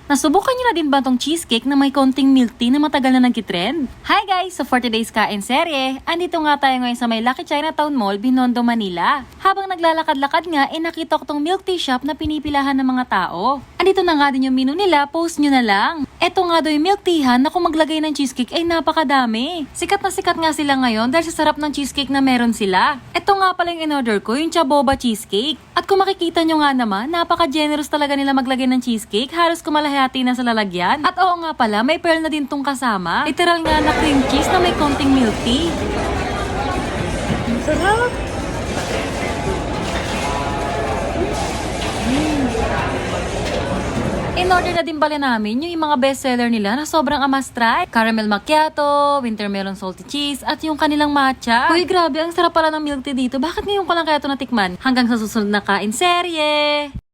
Nasubukan niyo na din ba tong cheesecake na may konting milk tea na matagal na nagtitrend? Hi guys! So for today's kain serye, andito nga tayo ngayon sa may Lucky Chinatown Mall, Binondo, Manila. Habang naglalakad-lakad nga, nakita ko tong milk tea shop na pinipilahan ng mga tao. Andito na nga din yung menu nila, post nyo na lang. Eto nga daw yung milk teahan na kung maglagay ng cheesecake ay napakadami. Sikat na sikat nga sila ngayon dahil sa sarap ng cheesecake na meron sila. Eto nga pala yung in-order ko, yung Chaboba cheesecake. At kung makikita nyo nga naman, napaka-generous talaga nila maglagay ng cheesecake. Halos kumalahati na sa lalagyan. At oo nga pala, may pearl na din tong kasama. Literal nga na cream cheese na may konting milk tea. Ang sarap! In-order na din pala namin yung mga bestseller nila na sobrang amastray. Caramel macchiato, winter melon salty cheese, at yung kanilang matcha. Uy, grabe, ang sarap pala ng milk tea dito. Bakit ngayon ko lang kaya ito natikman? Hanggang sa susunod na kain serye!